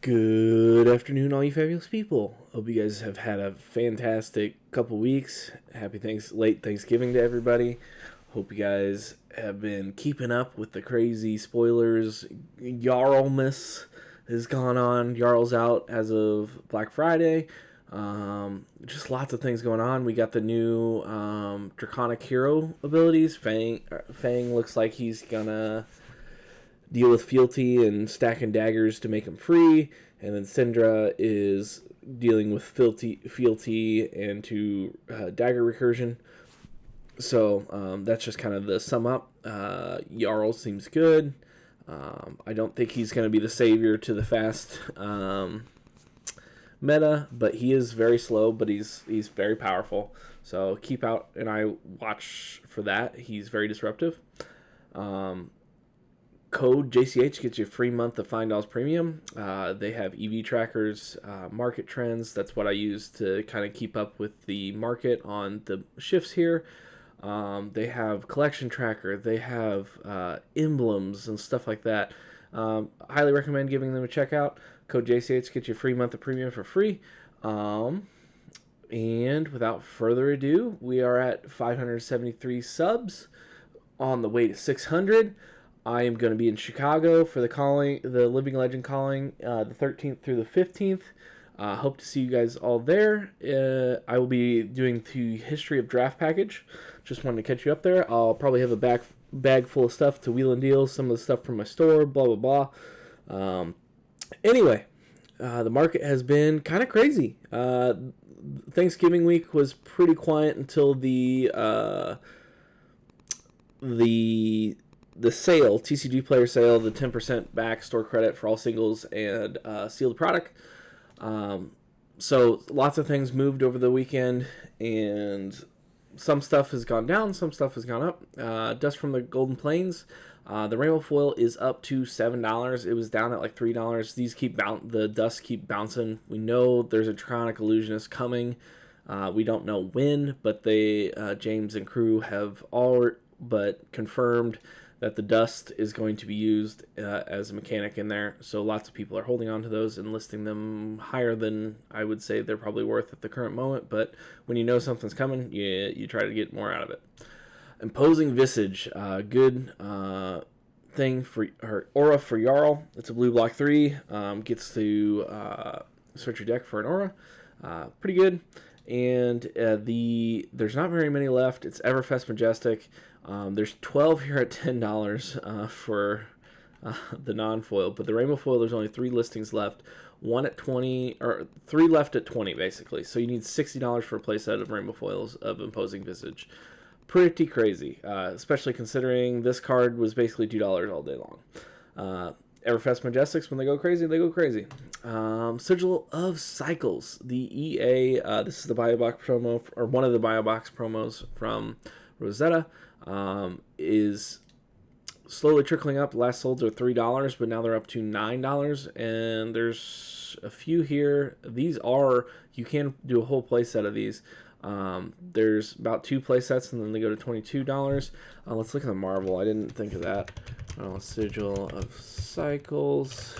Good afternoon, all you fabulous people. Hope you guys have had a fantastic couple weeks. Late Thanksgiving to everybody. Hope you guys have been keeping up with the crazy spoilers. Jarlmas has gone on. Jarl's out as of Black Friday. Just lots of things going on. We got the new Draconic Hero abilities. Fang looks like he's gonna deal with fealty and stacking daggers to make him free, and then Syndra is dealing with fealty and to dagger recursion. So that's just kind of the sum up. Jarl seems good. I don't think he's going to be the savior to the fast meta, but he is very slow, but he's very powerful. So keep out an eye watch for that. He's very disruptive. Code JCH gets you a free month of Fyendal's Premium. They have EV trackers, market trends. That's what I use to kind of keep up with the market on the shifts here. They have collection tracker. They have emblems and stuff like that. Highly recommend giving them a check out. Code JCH gets you a free month of Premium for free. And without further ado, we are at 573 subs, on the way to 600. I am going to be in Chicago for the Living Legend calling, the 13th through the 15th. Hope to see you guys all there. I will be doing the History of Draft package. Just wanted to catch you up there. I'll probably have a bag full of stuff to wheel and deal, some of the stuff from my store, blah, blah, blah. Anyway, the market has been kind of crazy. Thanksgiving week was pretty quiet until the sale, TCG player sale, the 10% back store credit for all singles and sealed product. So lots of things moved over the weekend, and some stuff has gone down, some stuff has gone up. Dust from the Golden Plains. The rainbow foil is up to $7. It was down at like $3. The dust keep bouncing. We know there's a Draconic Illusionist coming. We don't know when, but James and crew have all but confirmed that the dust is going to be used as a mechanic in there. So lots of people are holding on to those and listing them higher than I would say they're probably worth at the current moment. But when you know something's coming, you try to get more out of it. Imposing Visage, good thing for her aura for Jarl. It's a blue block 3. Gets to search your deck for an aura. Pretty good. And there's not very many left. It's Everfest Majestic. There's 12 here at $10 for the non-foil, but the rainbow foil, there's only 3 listings left. 1 at 20, or 3 left at 20, basically. So you need $60 for a playset of rainbow foils of Imposing Visage. Pretty crazy, especially considering this card was basically $2 all day long. Everfest Majestics, when they go crazy, they go crazy. Sigil of Cycles, the EA, this is the Biobox promo, or one of the Biobox promos from Rosetta, is slowly trickling up. Last solds are $3, but now they're up to $9, and there's a few here. You can do a whole playset of these. There's about 2 playsets, and then they go to $22. Let's look at the Marvel. I didn't think of that. Sigil of Cycles.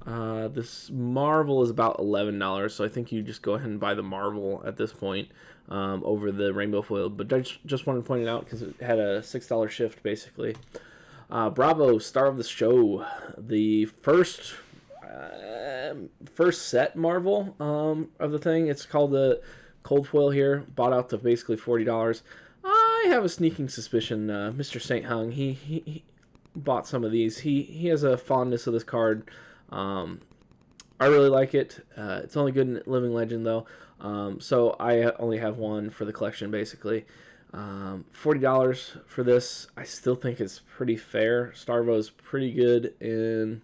This Marvel is about $11, so I think you just go ahead and buy the Marvel at this point over the rainbow foil. But I just wanted to point it out because it had a $6 shift basically. Bravo, Star of the Show, the first set Marvel of the thing. It's called the Cold Foil here. Bought out to basically $40. I have a sneaking suspicion Mr. St. Hung, he bought some of these. He has a fondness of this card. I really like it. It's only good in Living Legend though. So I only have one for the collection basically. $40 for this. I still think it's pretty fair. Starvo's pretty good in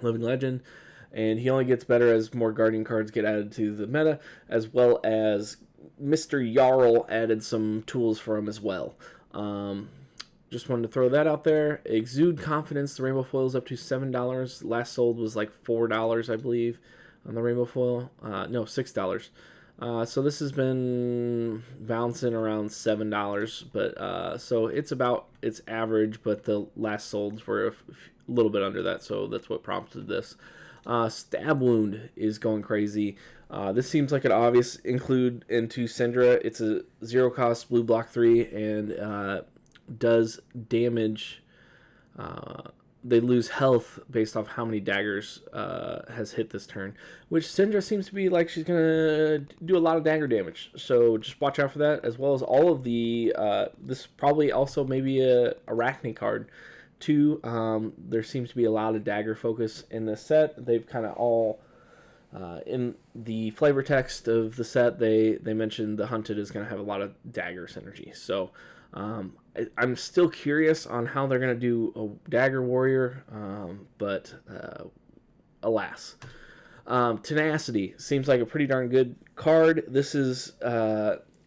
Living Legend, and he only gets better as more Guardian cards get added to the meta, as well as Mr. Jarl added some tools for him as well. Just wanted to throw that out there. Exude Confidence, the rainbow foil is up to $7. Last sold was like $4, I believe, on the rainbow foil. No, $6. So this has been bouncing around $7, but so it's average, but the last solds were a little bit under that, so that's what prompted this. Stab Wound is going crazy. This seems like an obvious include into Syndra. It's a 0-cost blue block 3 and does damage. They lose health based off how many daggers has hit this turn, which Syndra seems to be like she's going to do a lot of dagger damage. So just watch out for that, as well as all of the... this probably also maybe a Arachne card, too. There seems to be a lot of dagger focus in this set. They've kind of all... in the flavor text of the set, they mentioned the Hunted is going to have a lot of dagger synergy. So... I'm still curious on how they're going to do a Dagger Warrior, but alas. Tenacity seems like a pretty darn good card. This is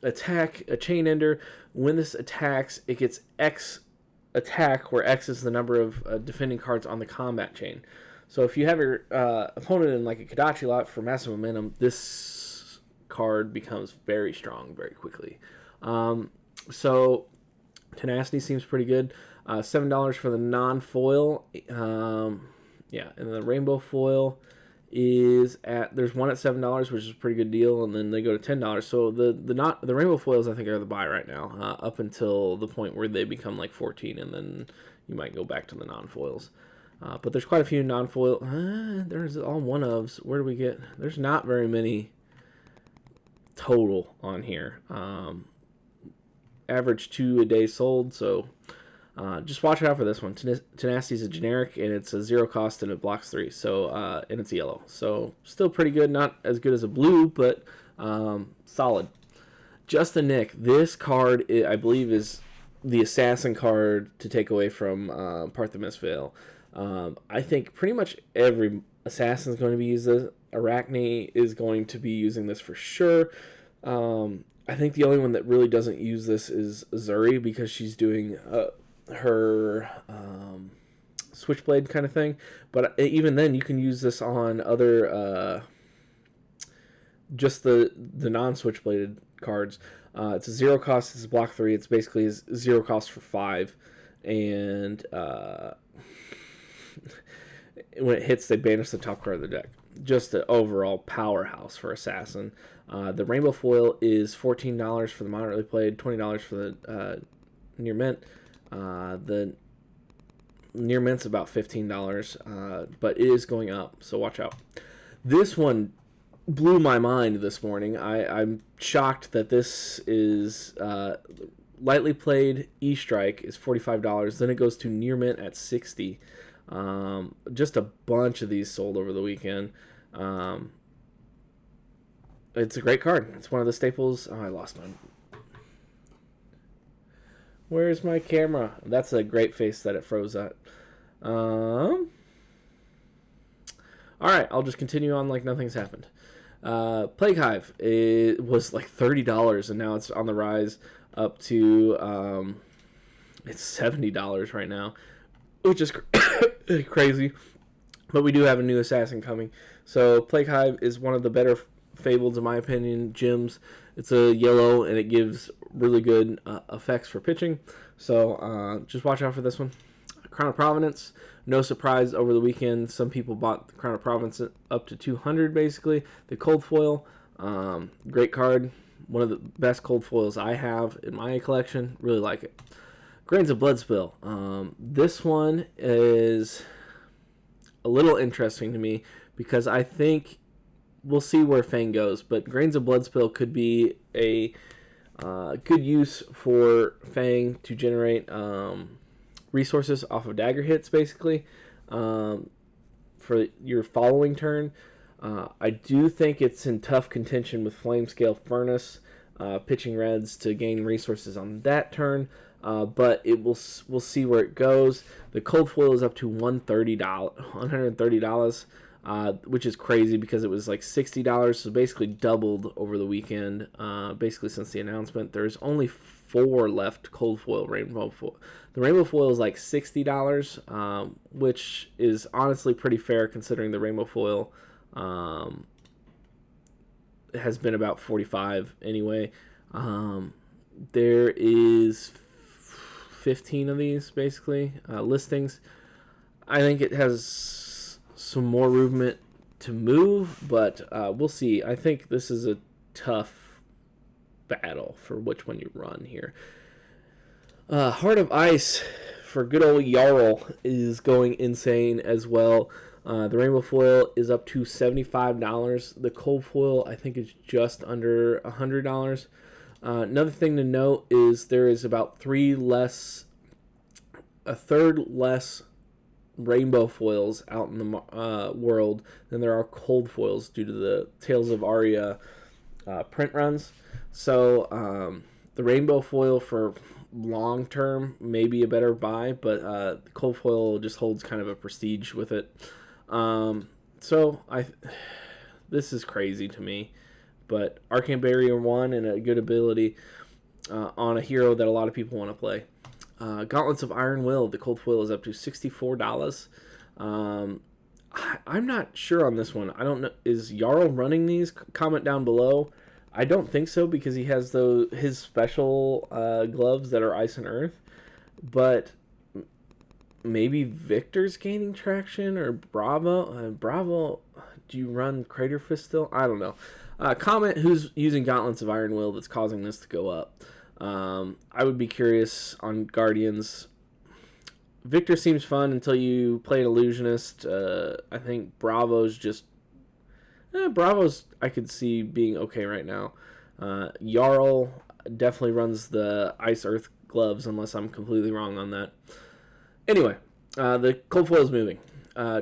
attack, a Chain Ender. When this attacks, it gets X attack, where X is the number of defending cards on the combat chain. So if you have your opponent in like a Kodachi lot for massive momentum, this card becomes very strong very quickly. So Tenacity seems pretty good. $7 for the non-foil. Yeah, and the rainbow foil is there's one at $7, which is a pretty good deal, and then they go to $10. So the rainbow foils, I think, are the buy right now, up until the point where they become like 14, and then you might go back to the non-foils. But there's quite a few non-foil. There's all one-ofs. Where do we get? There's not very many total on here. Average 2 a day sold, so just watch out for this one. Tenacity is a generic, and it's a 0-cost, and it blocks 3, so and it's yellow, so still pretty good. Not as good as a blue, but solid. Just the Nick. This card, I believe, is the assassin card to take away from Parthimus Veil. I think pretty much every assassin is going to be using this. Arachne is going to be using this for sure. I think the only one that really doesn't use this is Zuri, because she's doing her switchblade kind of thing. But even then, you can use this on other, just the non-switchbladed cards. It's a 0-cost, it's a block 3. It's basically 0-cost for 5. And when it hits, they banish the top card of the deck. Just an overall powerhouse for Assassin. The rainbow foil is $14 for the moderately played, $20 for the near mint. The near mint's about $15, but it is going up, so watch out. This one blew my mind this morning. I'm shocked that this is lightly played E-Strike is $45. Then it goes to near mint at $60. Just a bunch of these sold over the weekend. It's a great card. It's one of the staples. Oh, I lost mine. Where's my camera? That's a great face that it froze at. Alright, I'll just continue on like nothing's happened. Plague Hive, it was like $30, and now it's on the rise up to it's $70 right now, which is crazy. But we do have a new assassin coming. So Plague Hive is one of the better fabled, in my opinion, gems. It's a yellow, and it gives really good effects for pitching. So just watch out for this one. Crown of Providence, no surprise over the weekend. Some people bought the Crown of Providence up to 200, basically. The cold foil, great card. One of the best cold foils I have in my collection. Really like it. Grains of Bloodspill. This one is a little interesting to me, because I think we'll see where Fang goes, but Grains of Bloodspill could be a good use for Fang to generate resources off of dagger hits, basically, for your following turn. I do think it's in tough contention with Flamescale Furnace, pitching reds to gain resources on that turn, but we'll see where it goes. The cold foil is up to $130, which is crazy because it was like $60, so basically doubled over the weekend, basically since the announcement. There's only 4 left cold foil rainbow foil. The rainbow foil is like $60, which is honestly pretty fair considering the rainbow foil has been about $45 anyway. There is 15 of these basically listings. I think it has some more movement to move, but we'll see. I think this is a tough battle for which one you run here. Heart of Ice for good old Jarl is going insane as well. The rainbow foil is up to $75. The cold foil, I think, is just under $100. Another thing to note is there is about a third less rainbow foils out in the world than there are cold foils due to the Tales of Aria print runs. So the rainbow foil for long term may be a better buy, but the cold foil just holds kind of a prestige with it. This is crazy to me, but Arcane Barrier 1 and a good ability on a hero that a lot of people want to play. Gauntlets of Iron Will, the cold foil is up to $64. I'm not sure on this one. I don't know. Is Jarl running these? Comment down below. I don't think so because he has his special gloves that are ice and earth. But maybe Victor's gaining traction or Bravo. Bravo, do you run Crater Fist still? I don't know. Comment who's using Gauntlets of Iron Will that's causing this to go up. I would be curious on Guardians. Victor seems fun until you play an Illusionist. I think Bravo's just... Bravo's I could see being okay right now. Jarl definitely runs the Ice Earth gloves unless I'm completely wrong on that. Anyway, the cold foil is moving.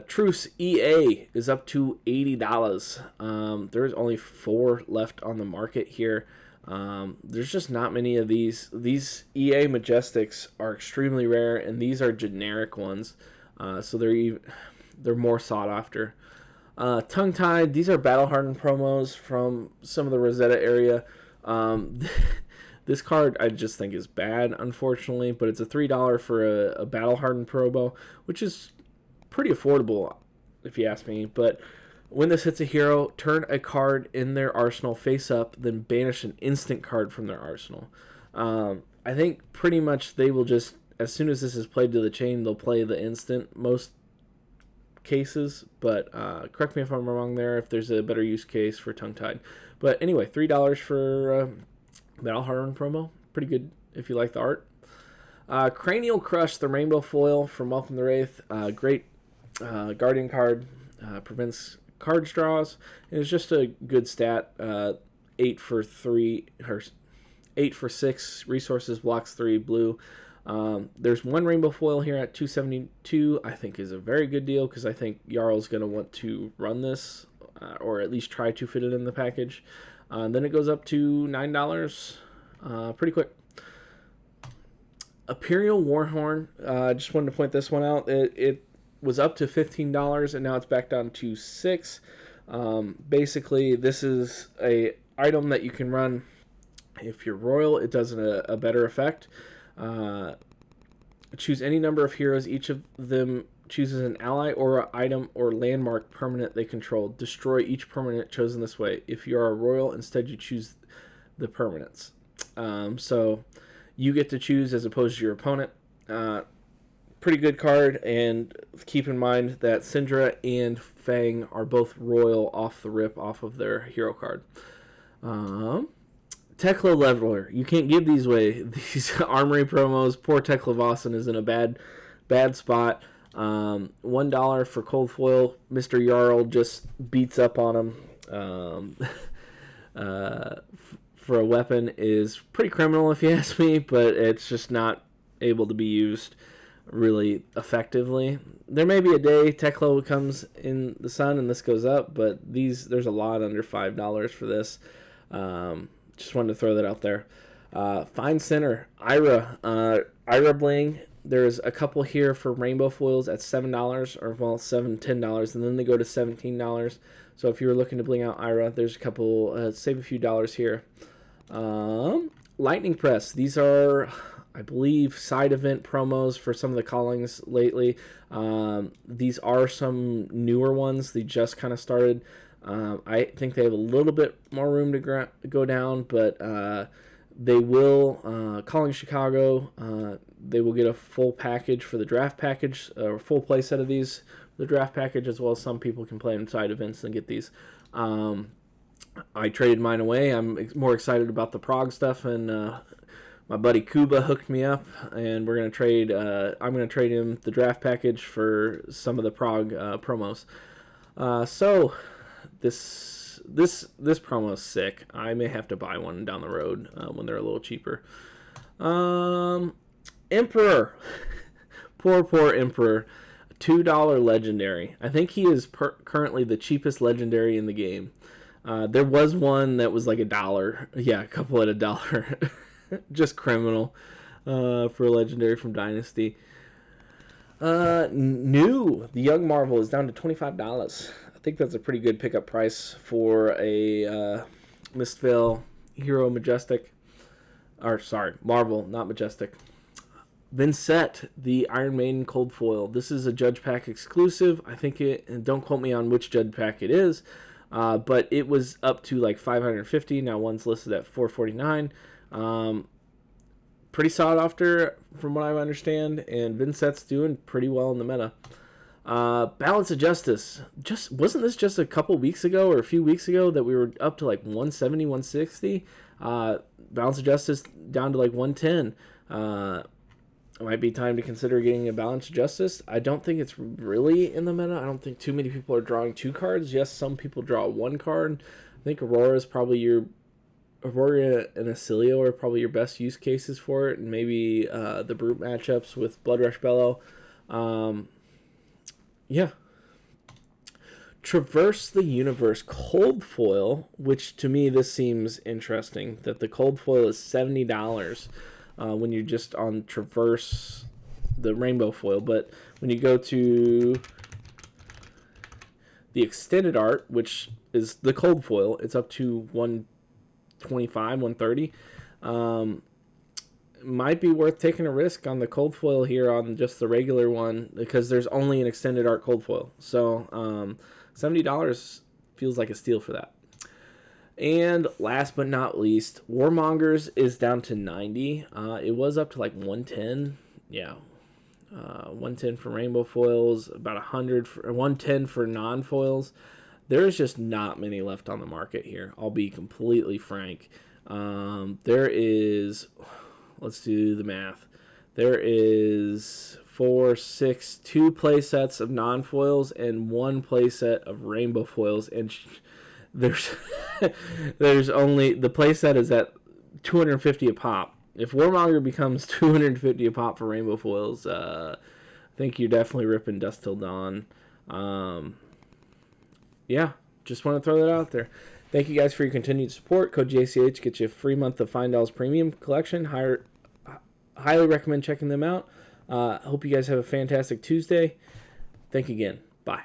Truce EA is up to $80. There's only 4 left on the market here. There's just not many of these. These EA Majestics are extremely rare, and these are generic ones, so they're more sought after. Tongue Tied, these are battle hardened promos from some of the Rosetta area. This card I just think is bad, unfortunately, but it's a $3 for a battle hardened promo, which is pretty affordable if you ask me. But when this hits a hero, turn a card in their arsenal face up, then banish an instant card from their arsenal. I think pretty much they will just, as soon as this is played to the chain, they'll play the instant most cases. But correct me if I'm wrong there, if there's a better use case for Tongue Tied. But anyway, $3 for Battle Hardened promo. Pretty good if you like the art. Cranial Crush, the rainbow foil from Welcome the Wraith. Great Guardian card. Prevents card draws, and it's just a good stat. 8 for 6 resources, blocks 3 blue. There's one rainbow foil here at $272. I think is a very good deal because I think Jarl's going to want to run this or at least try to fit it in the package. Then it goes up to $9 pretty quick. Imperial Warhorn, just wanted to point this one out. It was up to $15 and now it's back down to $6. Basically, this is a item that you can run if you're royal. It does a better effect. Choose any number of heroes. Each of them chooses an ally or an item or landmark permanent they control. Destroy each permanent chosen this way. If you are a royal, instead you choose the permanents. So you get to choose as opposed to your opponent. Pretty good card, and keep in mind that Syndra and Fang are both royal off the rip off of their hero card. Tekla Leveler. You can't give these away. These armory promos. Poor Tekla Vossen is in a bad spot. $1 for cold foil. Mr. Jarl just beats up on him. For a weapon is pretty criminal if you ask me, but it's just not able to be used really effectively. There may be a day Tekla comes in the sun and this goes up, but there's a lot under $5 for this. Just wanted to throw that out there. Fine Center, Ira Bling. There's a couple here for rainbow foils at $7 or $10, and then they go to $17. So if you were looking to bling out Ira, there's a couple. Save a few dollars here. Lightning Press. These are, I believe, side event promos for some of the callings lately. These are some newer ones. They just kind of started. I think they have a little bit more room to go down, but They will, calling Chicago, they will get a full package for the draft package, or full play set of these, the draft package, as well as some people can play inside events and get these. I traded mine away. I'm more excited about the Prague stuff, and my buddy Kuba hooked me up, and we're gonna trade. I'm gonna trade him the draft package for some of the Prague promos. So this promo is sick. I may have to buy one down the road when they're a little cheaper. Emperor, poor Emperor, $2 legendary. I think he is currently the cheapest legendary in the game. There was one that was like $1. Yeah, a couple at $1. Just criminal for a legendary from Dynasty. The Young Marvel is down to $25. I think that's a pretty good pickup price for a Mistvale Hero Majestic. Or, sorry, Marvel, not Majestic. Vincent, the Iron Maiden Cold Foil. This is a Judge Pack exclusive. I think it, and don't quote me on which Judge Pack it is, but it was up to like $550. Now one's listed at $449. Pretty sought after from what I understand, and Vincent's doing pretty well in the meta. Balance of Justice. Wasn't this just a couple weeks ago or a few weeks ago that we were up to like 170, 160? Balance of Justice down to like 110. It might be time to consider getting a Balance of Justice. I don't think it's really in the meta. I don't think too many people are drawing 2 cards. Yes, some people draw 1 card. I think Aurora and Acilio are probably your best use cases for it, and maybe the Brute matchups with Blood Rush Bellow. Yeah. Traverse the Universe Cold Foil, which to me this seems interesting, that the Cold Foil is $70 when you're just on Traverse the Rainbow Foil, but when you go to the Extended Art, which is the Cold Foil, it's up to 125, 130. Might be worth taking a risk on the Cold Foil here on just the regular one, because there's only an Extended Art Cold Foil. So $70 feels like a steal for that. And last but not least, Warmongers is down to 90. It was up to like 110. Yeah. 110 for rainbow foils, about 110 for non-foils. There's just not many left on the market here. I'll be completely frank. There is, let's do the math. There is 2 play sets of non-foils and 1 play set of rainbow foils, and there's only, the play set is at 250 a pop. If Warmonger becomes 250 a pop for rainbow foils, I think you're definitely ripping Dust Till Dawn. Yeah, just want to throw that out there. Thank you guys for your continued support. Code JCH gets you a free month of Fyendal's premium collection. Highly recommend checking them out. Hope you guys have a fantastic Tuesday. Thank you again. Bye.